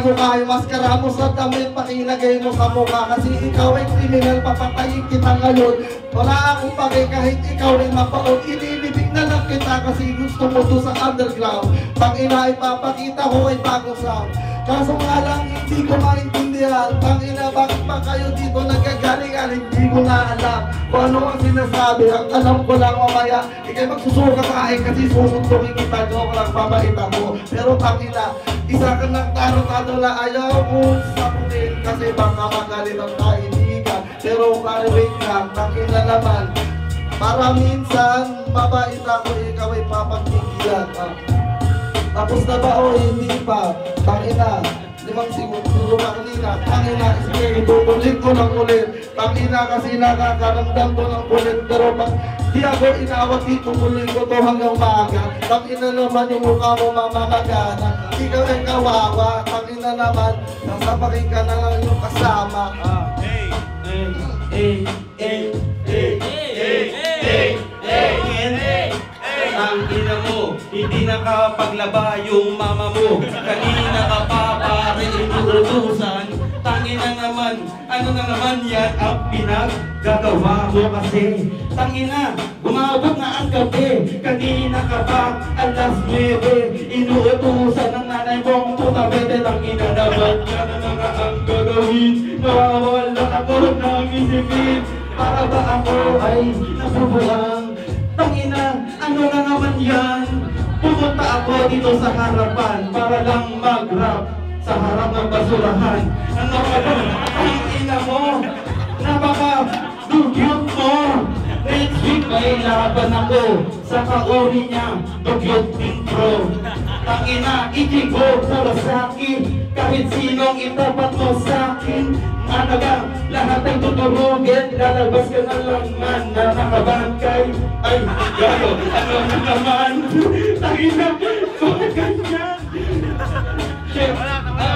gago ka, yung maskara mo sa damit, pakilagay mo sa mukha. Kasi ikaw ay kriminal, papatayin kita ngayon. Wala akong pake kahit ikaw rin mapaon. Inibibig na lang kita kasi gusto mo to sa underground. Pag ipapakita ko ay bagong sound. Kaso nga lang hindi ko maintindihan. Tangina, bakit pa kayo dito nagkagaling-galing? Hindi ko na alam kung ano ang sinasabi. Ang alam ko lang mamaya, ikay magsusuka sa akin kasi susuntukin kita. Joke lang, babait ako. Pero tangina, isa ka ng tarot-tado na ayaw kong sapunin. Kasi baka magalit ang kaibigan. Pero wait lang, tangina naman. Para minsan, mabait ako, ikaw ay papagbigyan. Tapos na ba o hindi pa? Tangina, 5 siguro na kanina. Tangina, sige, itutuloy ko ng ulit. Tangina kasi nakakaramdam ko ng ulit. Pero pag di ako inawat, itutuloy ko to hanggang maaga. Tangina naman yung mukha mo mamamagana. Ikaw ay kawawa. Tangina naman, nasapakin ka na lang yung kasama. Ang ina mo, hindi nakapaglaba yung mama mo. Kanina ka pa pare inuutusan. Tangina naman, ano na naman yan ang pinaggagawa mo kasi. Tangina, umabot na ang gabi. Kanina ka pa alas 9. Inuutusan ng nanay mong puta bete. Tangina naman, yan na nga ang gagawin. Nawawala ako ng isipin. Para ba ako ay nasubulang. Tangina, ano na naman yan? Pumunta ako dito sa harapan para lang mag-rap sa harap ng basurahan. Ano ka ba? Ang ina mo, napaka-dugyot mo. Next week may laban ako sa kauri niya, dugyot intro. Tangina, ikigo para sa'kin. Kahit sinong itapat mo sa'kin. Ano ka, lahat ay tuturugin. Lalabas ka na lang man na nakabangkay. Ay, gago, ano na naman? Tangina, bakit ganyan? Shit,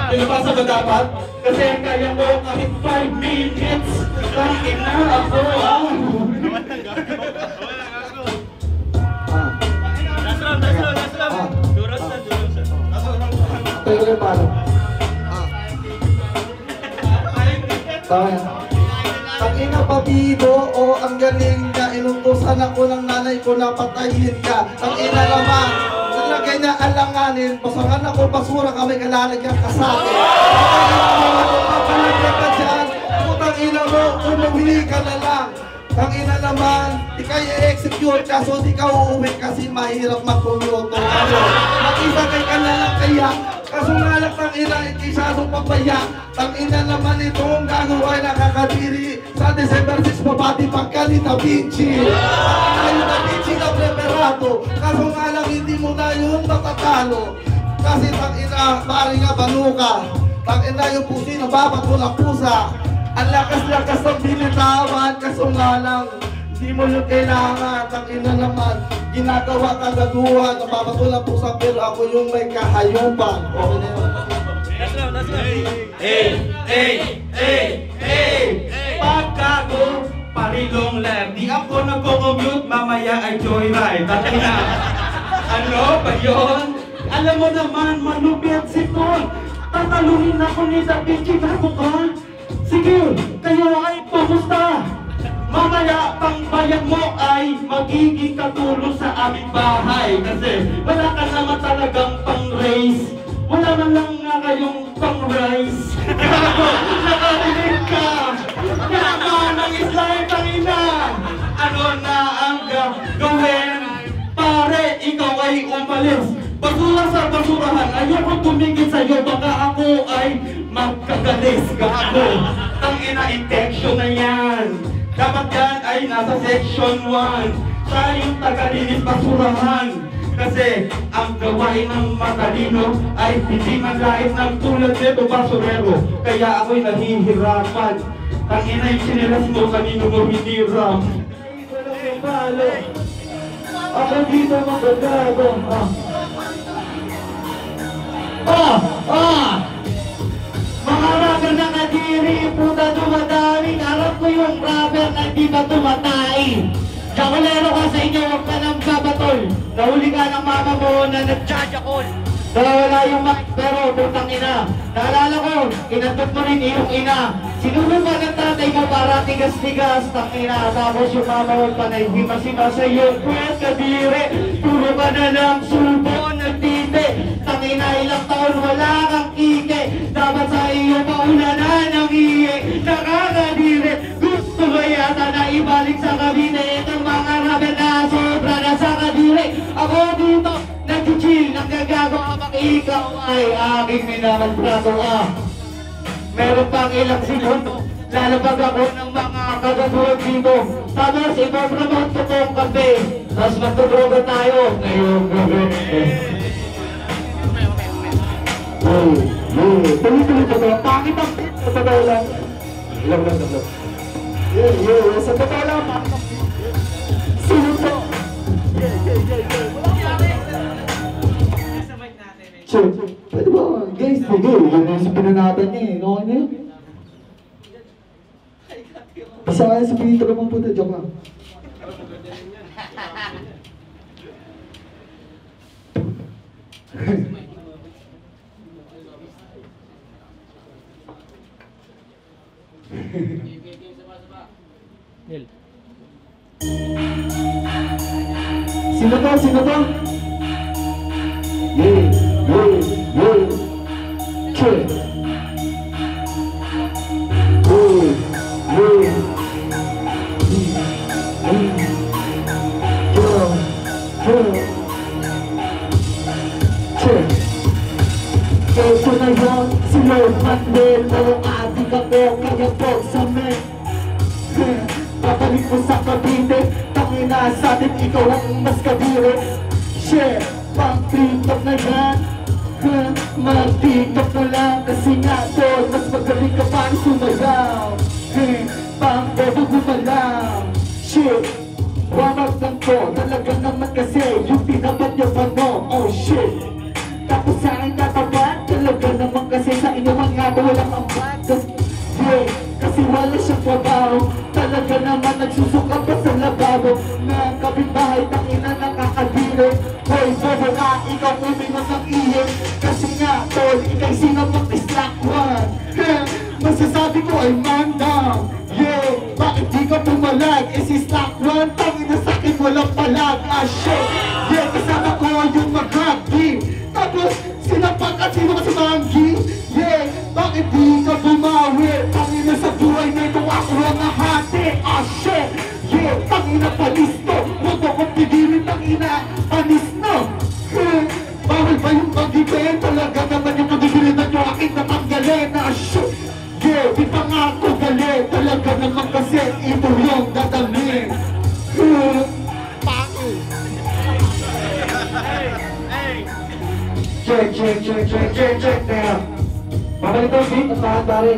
pinapasa ba dapat? Kasi kaya mo kahit 5 minutes. Tangina ako, Tingnan paano? Tangina pa bido, o ang galing ka. Inutusan ako ng nanay ko na patayin ka. Tangina naman, nalagay niya alanganin. Pasangan ako basura kami kalalagyan ka sa akin. Papalagyan ka dyan. Tangina mo, umuwi ka na lang. Tangina naman, di kayo i-execute kaso di ka uuwi kasi mahirap mag-commute. Mag-isa ka na lang kaya. Kaso nga lang tangina, ikisadong pabaya. Tangina naman itong gagawa ay nakakadiri. Sa December 6 mabati pagka ni Da Vinci. Ayun Da Vinci na preparato. Kaso nga lang hindi mo na yun matatalo. Kasi tangina, pari nga banuka. Tangina yung pusi na babat mo ng pusa. Ang lakas-lakas ng binitawan. Kaso nga lang, hindi mo yung kailangan. Tangina naman, ginagawa kang gaguhan. Nababato lang pusa pero ako yung may kahayupan. Okay na yun. Pagkago, parilong lab. Di ako nagko-commute, mamaya ay joyride. Tangina, ano ba yun? Alam mo naman, malupit si Paul. Tatalunin ako ni Da Vinci, gago ka? Sige, kayo ay pumusta. Mamaya, pangbayad mo ay magiging katulong sa aming bahay. Kasi wala ka naman talagang pang-raise. Wala man lang nga kayong pang-rise. Gago, nakarinig ka. Yaman ang slime, tangina. Ano na ang gawin? Pare, ikaw ay umalis. Basura sa basurahan, ayoko tumigil sa'yo. Baka ako ay magkagalis. Gago, tangina, infection na yan. Dapat yan ay nasa section 1. Siya yung tagalinis basurahan. Kasi ang gawain ng matalino ay hindi manlait ng tulad nito basurero. Kaya ako'y nahihirapan. Tangina yung sinilas mo, kanino mo hiniram. Ako dito magagago. Mga rapper na kadiri, puta dumadaming. Alam ko yung rapper na di ba tumatay. Jacolero ka sa inyo, huwag ka nang babatol. Nahuli ka ng mama mo na nagjajakol. Nawawala yung mic, pero putang ina. Naalala ko, inandot mo rin iyong ina. Sinulungan ng tatay mo para tigas-tigas, tangina. Tapos yung mama mo panay, hima-sima sa iyo. Pwet kadire, puro ka na lang subo, nagtite. Tangina, ilang taon wala kang kike. Dapat sa iyo maulanan ng iye. Nakakadire, gusto ba yata na ibalik sa kabine itong mga ramen na sobra na sa kadire. Ako dito, nag-chill, nanggagago kapag ikaw ay aking minamaltrato Meron pang ilang segundo, lalabag ako ng mga kagatulad dito. Tapos ipopromote ko tong kape, tapos magdodroga tayo ngayong gabi. Tuloy-tuloy ko to, pangit ang sa totoo lang. Ilang. Sa totoo lang, pangit ang sino to? Sure. Pwede ba? Guys, sige. Yun yung sabihin niya eh. Okay na yun. Basta kaya sabihin ito naman po na. Joke lang. Sino to? Sino to? Check. Ito na yan, si Lord Mandela. Adik ako, kaya po sa men. Babalik mo sa kabine, tangina sa atin, ikaw ang mas kabire. Share, pang TikTok na yan. Mag-TikTok na lang kasi nga tol, mas magaling ka pang sumayaw. Pang bobo gumalaw. Shit, wamag lang ko, talaga naman kasi yung tinapat niya pa mo. Oh shit, tapos sa akin tatapat, talaga naman kasi sa inyo mga walang ambat. Kasi wala siyang trabaho, talaga naman nagsusuka pa sa lababo. Ng kapitbahay, tangina nakakadire. Hoy, bobo ka, ikaw umingon ng iye. Kasi nga, tol, ikay sinang mag-slack one. Masasabi ko ay man down. Bakit di ka pumalag? Si slack one, tangina sa'kin walang palag. Shit, kasama ko yung mag-huggy. Tapos, sinapak at sino ka si Manggi? Bakit di ka bumawi? Tangina sa buhay na ito ako ang nahati. Shit, tangina panis to. Huwag mo kong pigilin, tangina panis no. Bawal ba yung pag-ibig? Talaga naman yung pag-ibilitan nyo aking natanggalin. Shit, di pa nga ako galit. Talaga naman kasi ito yung dadalhin. Check. Babalik ko yung beat, at bakit pare?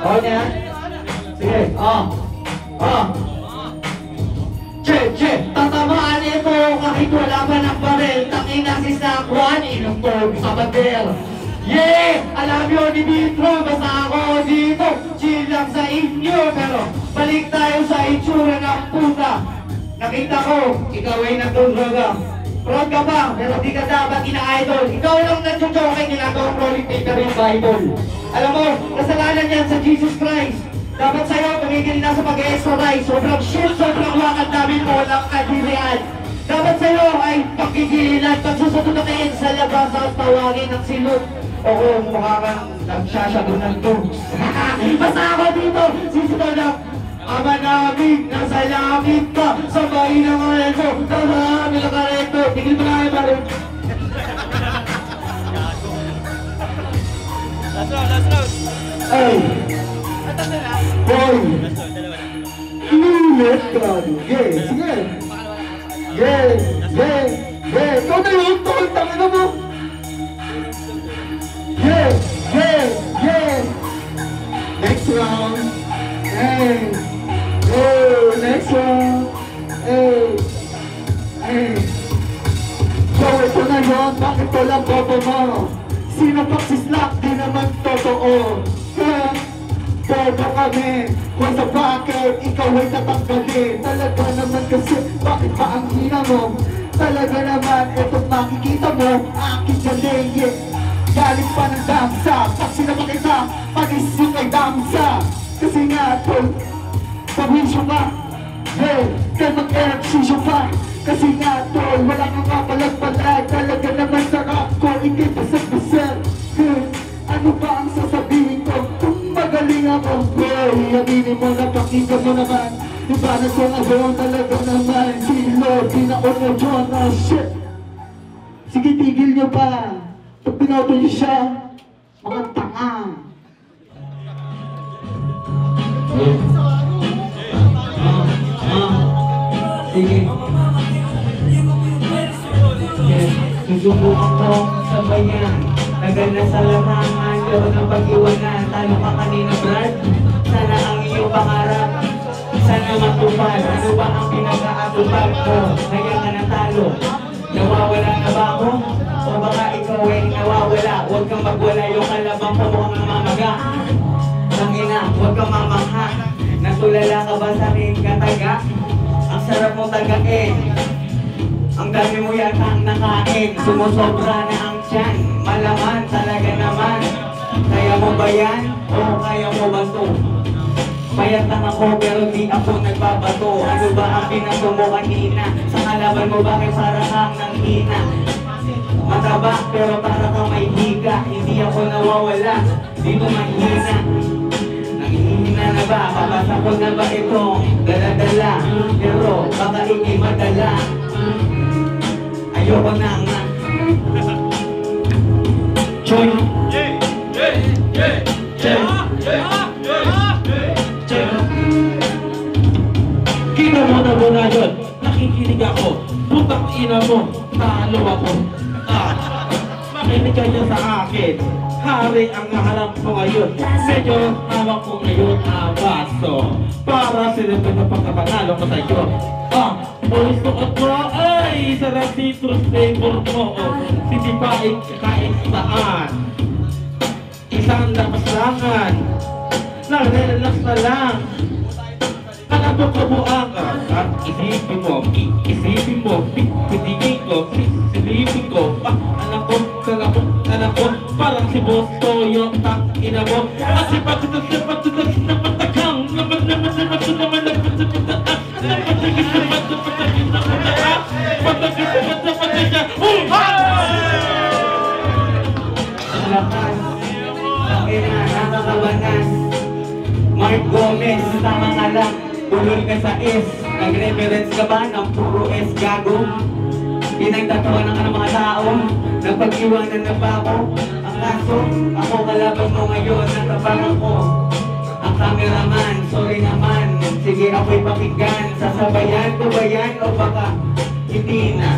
Okay na yan? Sige, Check, tatamaan ito kahit wala pa ng baril. Tangina si Sakwan, inutog sa bater. Alam nyo ni Mitro, basta ako dito. Chill lang sa inyo, pero balik tayo sa itsura ng puta. Nakita ko, ikaw ay nagdodroga. Proud ka ba? Pero di ka dapat ina-idol. Ikaw lang nagsujoke, ginagawang rolling paper yung Bible. Alam mo, kasalanan yan sa Jesus Christ. Dapat sa'yo, tumigil na sa pag-exercise. Sobrang shit, sobrang wakad namin mo, walang kadirian. Dapat sa'yo ay pagkikilan, pagsusututukin sa labas at tawagin ng silot. O kung mukha kang nagsasyago ng dogs. Basta ako dito, sisito lang. Ama namin, nasa langit ka, sabay ng reto, nasa amin ang kareto. Tigil mo na kayo, pare. Last round. Ay! Boy! Lulit ka! Sige! Ikaw na yun, tol! Tangina mo! Next round! Next round! So, ito na yun, bakit walang bobo mo? Sino pagsislock, di naman totoo. Bobo kami, kung sa bakit ikaw ay tatanggalin. Talaga naman kasi, bakit ba ang hina mo? Talaga naman, itong makikita mo, aking galing, yeah. Galing pa ng damsa, pag sinama kita, pag-isip kay damsa. Kasi nga, tol, pag-wisyo ka, hey, kaya mag-ereksisyo pa. Kasi nga, tol, wala kang kapalag-palag. Talaga naman sarap ko, hindi basag-basag. Hey, ano ba ang sasabihin ko? Kung magaling ako, hey, aminin mo na, pakita mo naman. Diba na ko ngayon, talaga naman, silo, dinaon mo dyan, oh shit. Sige, tigil nyo pa. Pag pinoto nyo siya, mga tanga. Sige. Susubukan ko sa bayan. Tagal na sa larangan, pero ng pag-iwanan. Talo ka kanina, Brad. Sana ang iyong pangarap, sana matupad. Ano ba ang pinag-aatupad ko? Ngayon ka natalo. Nawawala na ba ako? O baka ikaw ay nawawala? Huwag kang magwala, yung kalabang ko mukhang namamaga. Tangina, huwag kang mamangha. Natulala ka ba sa aking kataga? Ang sarap mong tagain. Ang dami mo yata ang nakain. Sumusobra na ang tiyan. Malaman talaga naman. Kaya mo ba yan? O kaya mo ba to? Payat lang ako pero di ako nagbabato. Ano ba ang pinato mo kanina? Sa kalaban mo bakit para kang nanghina? Mataba pero para kang may higa. Hindi ako nawawala, di mo mahina. Nanghihina na ba? Papasa ko na ba itong dala-dala? Pero baka ikay madala. Ayoko na nga. Choy! Kita mo na muna yun, nakikinig ako. Putang ina mo, talo ako. Makinig kayo sa akin. Hari ang naharap ko ngayon. Medyo hawak ko ngayon ang baso. Para sinabi na pagkapanalo ko sa'yo. Ulis suot mo, ay, sarap citrus flavor mo. Hindi pa kahit saan. Isang lapasangan. Nare-relax na lang. Kalabok ko mo ang at isipin mo, pitigin ko, silipin ko, anak ko, parang si Boss Toyo, ina mo, at sipat na matakang, Mark Gomez, tama nga lang, ulol ka sa S. Nag-reference ka ba ng puro S, gago? Pinagtatawanan ka ng mga tao, nagpag-iwanan na ba ako? Ang kaso, ako kalaban mo ngayon, natabangan ko. Ang cameraman, sorry naman, sige ako'y pakinggan. Sasabayan ko ba yan o baka hindi na?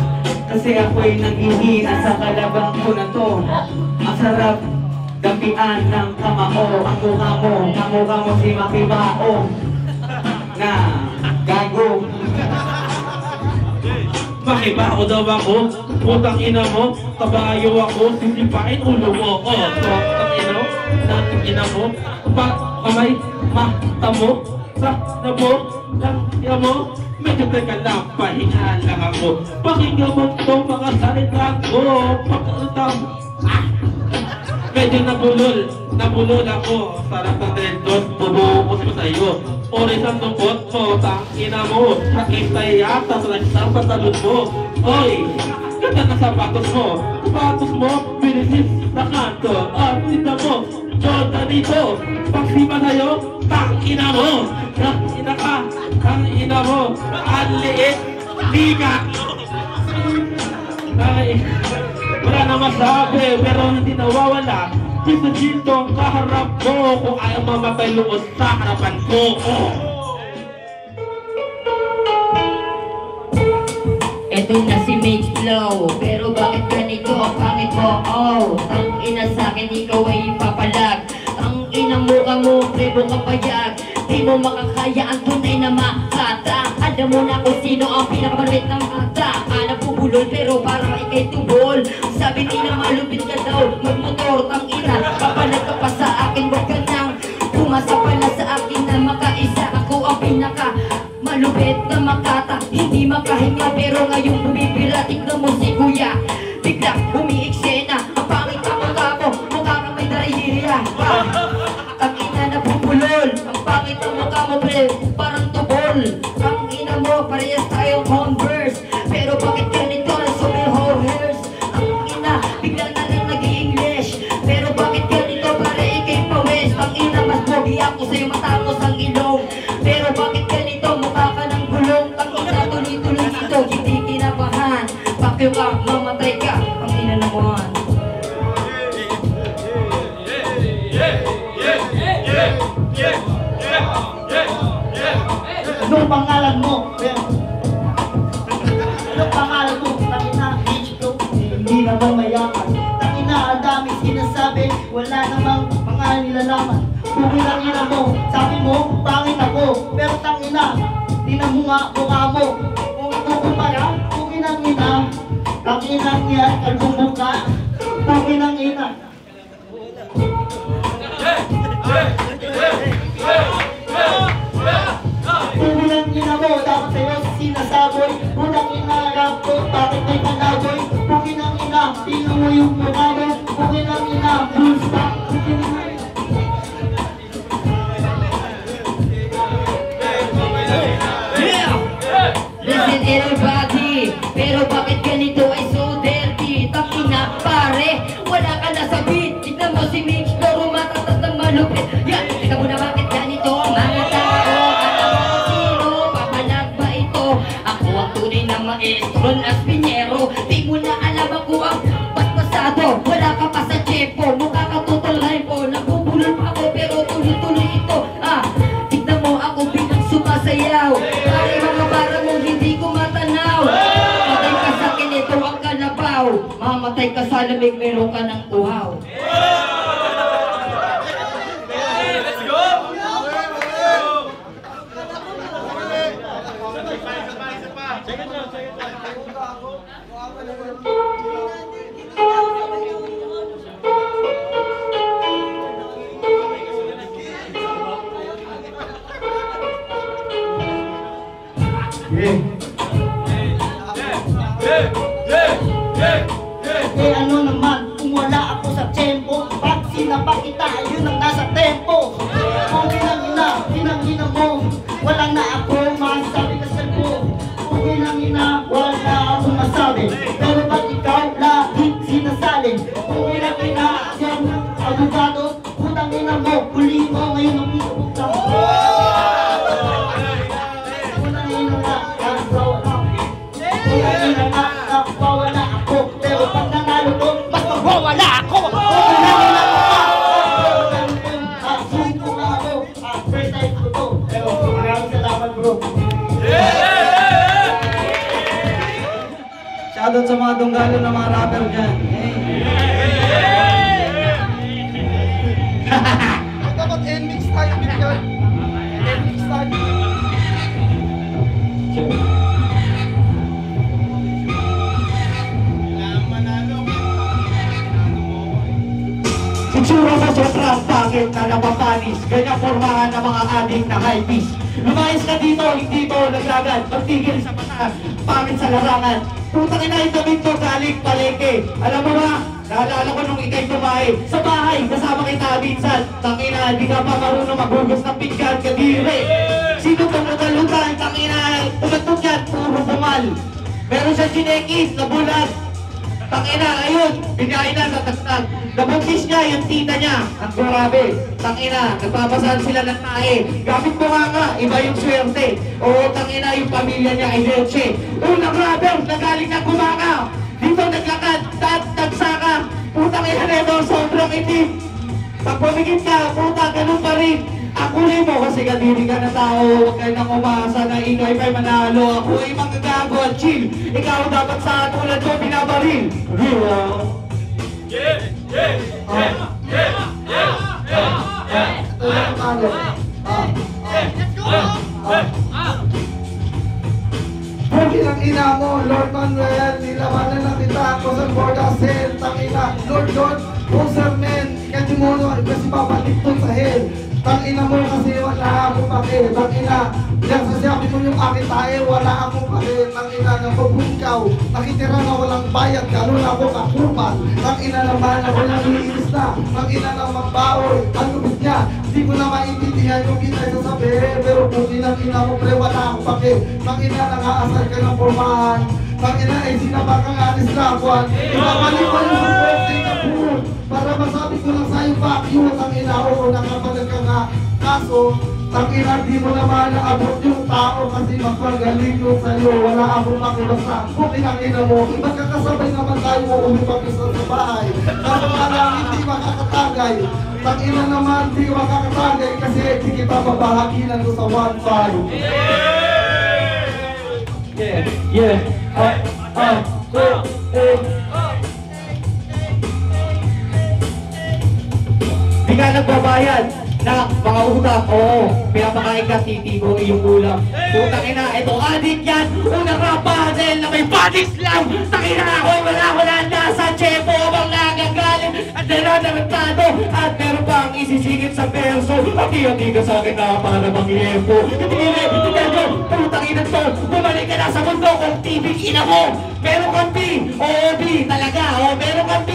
Kasi ako'y nanghihina sa kalabang ko na to. Ang sarap dapian ng kamao. Ang kamukha mo si Makibao na gago. Makibao daw ako, putang ina mo, tabayo ako, sisipain ulo mo. Putang ina mo, nating ina mo, kamay, mata mo, sa mo, lang ina mo. Medyo teka lang, pahinga lang ako. Pakinggan mo itong mga salita ko. Pagkatang, medyo nabulol ako. Sarap ng Drentos, bubukos ko sa'yo. Oris ang tungkot mo, tangina mo. Sakit tayo yata sa nagsang patalon mo. Oy, ganda na sapatos mo. Sapatos mo, pinisis sa kanto. Tita mo, Jordan dito. Pagsima sa'yo, tangina mo. Tangina ka, tangina mo. Ang liit, liga. Ay, wala na masabi, pero hindi nawawala. Dito ang kaharap ko, kung ayaw mamatay luos sa harapan ko. Eto na si Mage Flow, pero bakit ganito ang pangit mo? Ang ina sa'kin, ikaw ay ipapalag. Ang ina mo, prebo ka payag. Di mo makakaya ang tunay na makata. Alam mo na kung sino ang pinakamalit ng bata. Nagpupulol pero parang ikay tubol. Sabi nila malupit ka daw, magmotor, tang ina. Papalag ka pa sa akin, wag ka nang pumasa pala sa akin na makaisa. Ako ang pinaka malupit na makata, hindi makahinga pero ngayong bumibira. Tignan mo si kuya, biglang umiiksena. Ang pangit ang mukha mo, mukha kang may narihiriya. Ang ina na bubulol, ang pangit ang mukha mo pre, parang tubol. Ang ina mo, parehas tayong Converse, pero bakit ganito na sumihor hairs? Ang ina, biglang na lang nag-i-English, pero bakit ganito pare ikay pawis? Ang ina, mas pogi ako sa'yo, matangos ang ilong, pero bakit ganito, mukha ka ng gulong? Ang ina, tuloy-tuloy ito, hindi kinabahan. Pakyo ka, mamatay ka, ang ina naman. Anong pangalan mo? Anong pangalan mo? Tangina, H2. Hindi naman mayaman. Tangina, ang dami sinasabi. Wala namang mga nilalaman. Pugin ang ina mo. Sabi mo, pangit ako. Pero tangina, tinan mo nga mukha mo. Kung ikukumpara, pugin ang ina. Tangina niya, kalbong mukha. Pugin ang ina. Pugin ang ina mo, dapat sa'yo sinasaboy. Unang inarap ko, bakit may panaboy? Pugin ang ina, tingnan mo yung mukha mo. Pugin ang ina, full stop. Pugin ang ina. Listen everybody, pero bakit ganito ay so dirty? Takina pare, wala ka na sa beat. Tignan mo si Mitch, laro matatas ng malupit. Yan, tignan mo na bakit ganito ang mga tao. Alam mo kung sino, papalag ba ito? Ako ang tunay na maestro na spinyero. Di mo na alam ako ang pasado. Wala ka pa sa tsepo, mukha ka total hypo. Nagbubulol pa ako pero tuloy-tuloy ito. Tignan mo ako bilang sumasayaw. Pare mga para mo hindi ko matanaw. Mamatay ka sa akin, ito ang kalabaw. Mamatay ka sa lamig, meron ka ng uhaw. Eh ano naman, kung wala ako sa tempo, pag sinapak kita, yun ang nasa tempo. Kung inang ina mo, wala na ako masabi ka sa ko. Kung inang ina, wala akong masabi. Pero ba't ikaw lagi sinasalin? Kung inang ina, yan ang abogado. Putang ina mo, huli mo ngayon ang isabog ka. Putang ina nga, ang wala. Putang ina nga, wala ako. Pero pag nanalo ko, mas magwawala ako! Sulit ko nga ako. First time ko to. Pero maraming salamat bro. Shoutout sa mga dunggalo na mga rapper dyan. Dapat NMix tayo bigyan. NMix tayo. Itsura sa sobrang pangit na napapanis. Ganyan formahan ng mga adik na high beast. Lumayas ka dito, hindi to naglagad. Magtigil sa mata, pangit sa larangan. Putang ina yung damit ko galing palengke. Alam mo ba, naalala ko nung ikay tumae. Sa bahay, kasama kita minsan. Tangina, di ka pa marunong maghugas ng pinggan, kadiri. Sino pang nagalutan? Tangina, tumatog yan, puro bumal. Meron siya sinekis na bulat. Tangina, ayun, binayin na sa tagtag. Nabuntis niya yung tita niya. Ang grabe. Tangina, nagpapasahan sila ng tae. Gamit mo nga, iba yung swerte. Oo, tangina, yung pamilya niya ay leche. Unang rubber, nagaling na kumaka. Dito naglakad, tagsaka. Putang ina nito, sobrang itim. Pag pumigit ka, puta, ganun pa rin. Akulin mo kasi kadiri ka na tao. Huwag kayo nang umasa na ikaw ay manalo. Ako ay manggagago at chill. Ikaw dapat sa tulad ko binabaril. Pugin ang ina mo, Lord Manuel. Nilawanan na kita ako sa borda sale. Tangina, Lord God, Poser Man. Can you mo na kasi babalik to sa hell. Tangina mo kasi wala akong pake. Tangina, yan sasabi mo yung akin tayo, wala akong pake. Tangina, nang pagpunkaw, nakitira na walang bayad, ganun ako kakupan. Tangina naman ako lang iinis na, tangina na magbaoy. Ang lupit niya, hindi ko na maintindihan yung sasabi. Pero kung ina mo pre, wala akong pake. Tangina, nang-aasal ka ng formahan. Tangina, sinaba kang anis na akuan. Ibabalik ko yung birthday ka po. Para masabi ko lang sa'yo, fuck you. Tangina, oo, nakapalag ka nga. Kaso, tangina, di mo naman naabot yung tao. Kasi magpagaling yung sa'yo. Wala akong makibasa. Kung tangina mo, magkakasabay naman tayo mo umipag isa sa bahay. Kaso nga lang, hindi makakatagay. Tangina naman, di makakatagay. Kasi di kita babahaginan ko sa 1-5. Yeah. Di ka nagbabayad na mga utang. Oo, pinapakain ka titibo yung ulam. Utang ina, ito adik yan. Unang rapadel na may body slam. Takina ako'y wala na sa chepo bang nagagaling. At nananagtado at meron pang isisingit sa perso. Hati-hati ka sa akin na para mag-iempo. Hindi ka putang ina to. Bumalik ka na sa mundo kung TV ina mo. Meron kang B, oo B talaga. O meron kang B,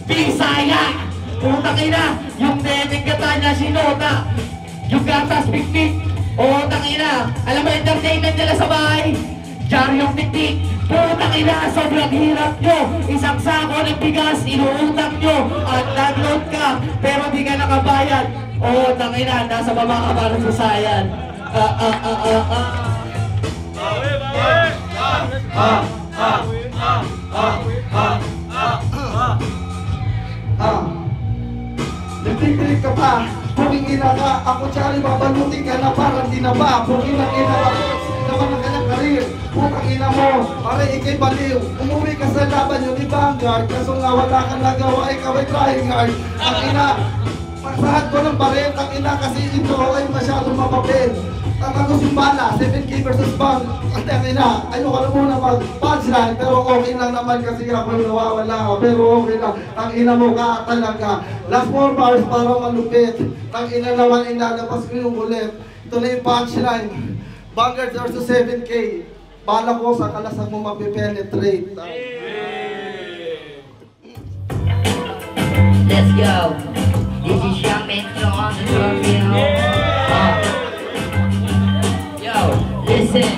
Bisaya. Putang ina, yung neting gata niya sinota. Yung gatas piknik. O tangina, alam mo entertainment nila sa bahay. Jaryong tiktik. Putang ina, sobrang hirap nyo. Isang sako ng bigas, inuutang nyo. At nag-load ka, pero di ka nakabayad. O tangina, nasa baba ka para sa sayan. Nagtipilit ka pa, pumingin na ka. Ako tsari, babalutin ka na parang di na ba. Pumingin na ako, naman ang kanyang karir. Putang ina mo, pare ikay baliw. Umuwi ka sa laban yun, di Vanguard. Kaso nga wala kang nagawa, ikaw ay trying hard. Ang ina, magsahad ko ng baril. Ang ina kasi ito ay masyadong mapapil. Tapos yung bala, 7K versus bang. At ang ina, ayoko na muna mag-punchline. Pero okay lang naman kasi ako yung nawawala ako. Pero okay lang, ang ina mo ka talaga. Last 4 bars para malupit. Ang ina naman inalabas ko yung ulit. Ito na yung punchline. Vanguard versus 7K. Bala ko sa kalasan mo mapipenetrate. Let's go. This is Young Metro on the Scorpio. Yo, listen.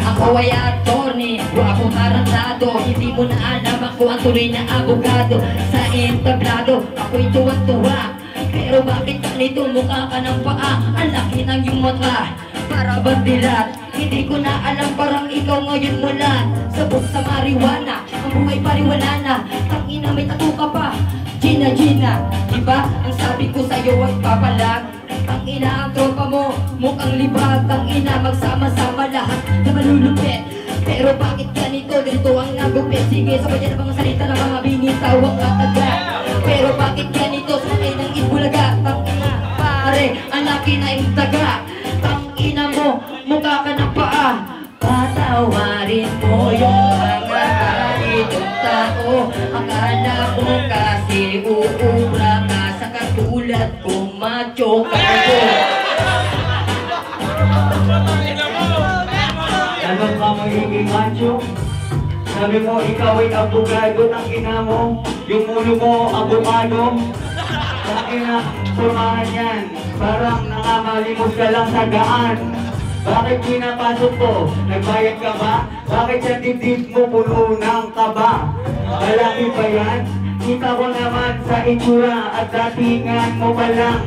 Ako ay attorney, ako tarantado. Hindi mo na alam ako ang tunay na abogado. Sa entablado, ako'y tuwa-tuwa. Pero bakit ganito mukha ka ng paa? Ang laki ng iyong mata, para bandilat. Hindi ko na alam, parang ikaw ngayon mula. Sabog sa marijuana, ang buhay pariwala na. Tangina may tattoo ka pa, Gina Gina. Diba, ang sabi ko sa'yo ay papalag. Tangina ang tropa mo, mukhang libag. Tangina magsama-sama lahat na malulupit. Pero bakit ganito, ganito ang nagupit? Sige, sabay na mga salita ng mga binitaw ang kataga. Pero bakit ganito, sakay ng ibulaga? Tangina pare, ang laki na yung taga. Tangina mo, mukha ka ng paa. Patawarin mo yung mga ganitong tao. Akala ko kasi uubra ka sa katulad kong macho ka ko. Ano ka magiging macho? Sabi mo, ikaw ay abogado ng ina mo. Yung ulo mo, abogado. Sa ina, pumahan yan. Parang nakamalimos ka lang sa daan. Bakit pinapasok ko? Nagbayad ka ba? Bakit sa dibdib mo puno ng kaba? Malaki ba yan? Kita ko naman sa itsura at datingan mo pa lang.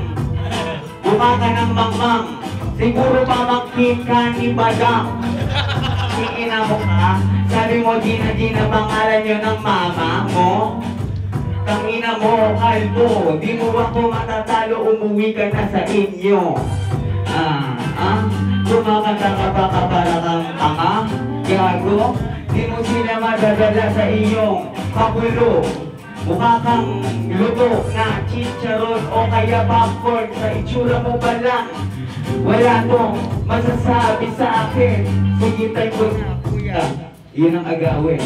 Mukha ka ng mangmang. Siguro pamangkin ka ni Badang. Ina mo ka? Sabi mo, Gina Gina, pangalan yun ng mama mo? Tangina mo, kalbo. Di mo ba ko matatalo, umuwi ka na sa inyo? Kumakanta ka ba ka para kang tanga? Gago? Di mo sila madadala sa iyong pakulo. Mukha kang luto na chicharon o kaya popcorn. Sa itsura mo ba lang? Wala tong masasabi sa akin. Sige tayo po na kuya. Yun ang agawin.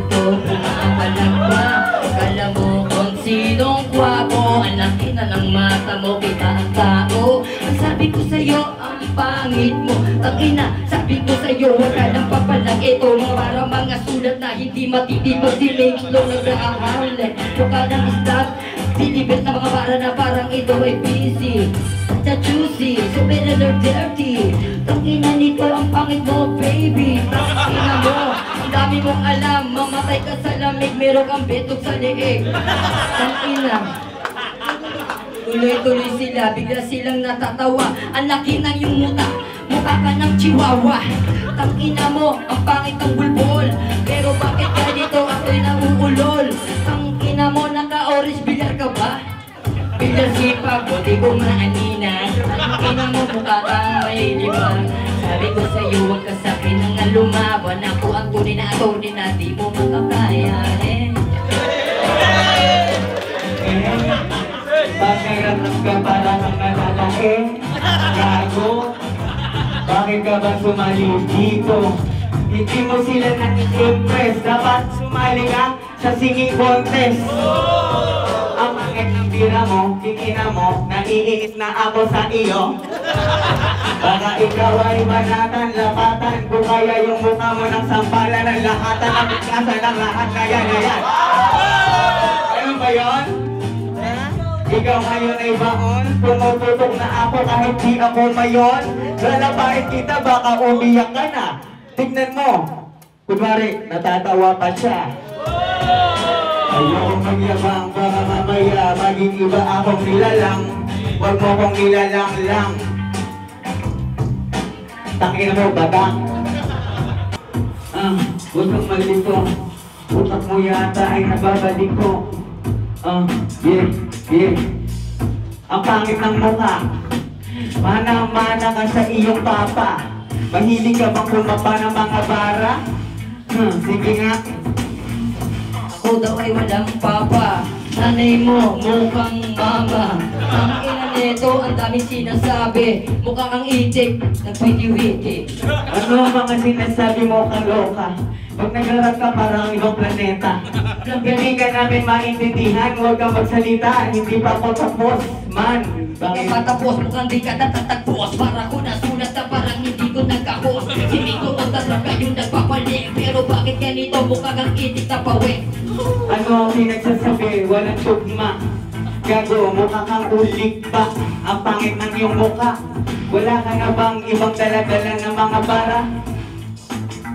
bulto, pumapalag pa. Akala mo kung sinong kwapo, ang laki na ng mata mo, kita ang tao. Ang sabi ko sa'yo, ang pangit mo. Tangina, sabi ko sa'yo, huwag ka nang papalag. Ito mga para mga sulat na hindi matitipag. Si Mix Low nag-aaral, mukha ng stop. Binibit na mga para na parang ito ay busy. Sa juicy, so better dirty. Tangina nito ang pangit mo, baby. Tangina mo, ang dami mong alam. Mamatay ka sa lamig, meron kang betok sa leeg. Tangina. Tuloy-tuloy sila, bigla silang natatawa. Ang laki ng iyong muta, mukha ka ng chihuahua. Tangina mo, ang pangit ng bulbol. Pero bakit ganito ako'y nauulol? Tangina mo, naka-orange bilyar ka ba? Bilyar sipag, o di ko maanina. Tangina mo, mukha kang may libang. Sabi ko sa'yo, huwag ka sa'kin nang lumaban. Ako ang tunay na attorney na di mo makakayanin. Pakiramdam ka para kang nalalaki. Gago, bakit ka ba sumali dito? Hindi mo sila nag-impress. Dapat sumali ka sa singing contest. Ang pangit ng bira mo, kikina mo, naiinis na ako sa iyo. Baka ikaw ay manatan, lapatan. Kung kaya yung mukha mo ng sampalan ng lahatan, ang bigkasan ng lahat na yan. Ano ba yun? Ikaw ngayon ay baon, pumuputok na ako kahit di ako mayon. Lalabahin kita, baka umiyak ka na. Tignan mo, kunwari, natatawa pa siya. Ayoko magyabang, baka mamaya maging iba akong nilalang. Huwag mo kong nilalang lang. Tangina mo, batang. Huwag kang malito. Utak mo yata ay nababalik ko. Yeah. Ang pangit ng mukha. Mana-mana ka sa iyong papa. Mahilig ka bang kumapa ng mga bara? Sige nga. Ako daw ay walang papa. Nanay mo, mukhang mama. Ang ina nito, ang daming sinasabi. Mukha kang itik, nagwiti-witi. Ano ang mga sinasabi mo kang loka? Pag nag-arap ka parang ibang planeta. Galing ka namin maintindihan, huwag kang magsalita. Hindi pa ako tapos, man. Bakit patapos, mukhang di ka natatagpos. Para ko nasulat na parang hindi ko nagkahos. Hindi ko magtatrap kayong nagpapali. Pero bakit ganito, mukha kang itik na pawi. Ano ang pinagsasabi? Walang tugma. Gago, mukha kang ulik pa. Ang pangit ng iyong mukha. Wala ka na bang ibang dala-dala ng mga bara?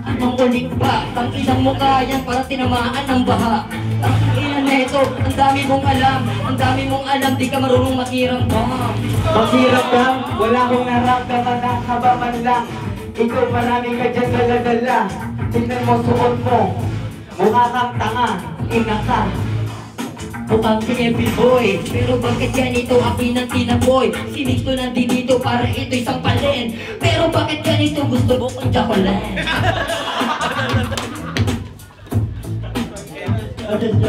Anong ulit ba? Tang-inang mukha yan para tinamaan ng baha. Tang-ina neto, ang dami mong alam. Ang dami mong alam, di ka marunong makirang ba? Makirap ka? Wala akong naramdaman na kaba man lang. Ikaw marami ka dyan dala-dala. Tignan mo suot mo. Mukha kang tanga, ina ka. Mukhang heavy boy, pero bakit ganito akin ang tinaboy? Sinito nandito para ito'y sampalin. Pero bakit ganito gusto mo kong chocolate?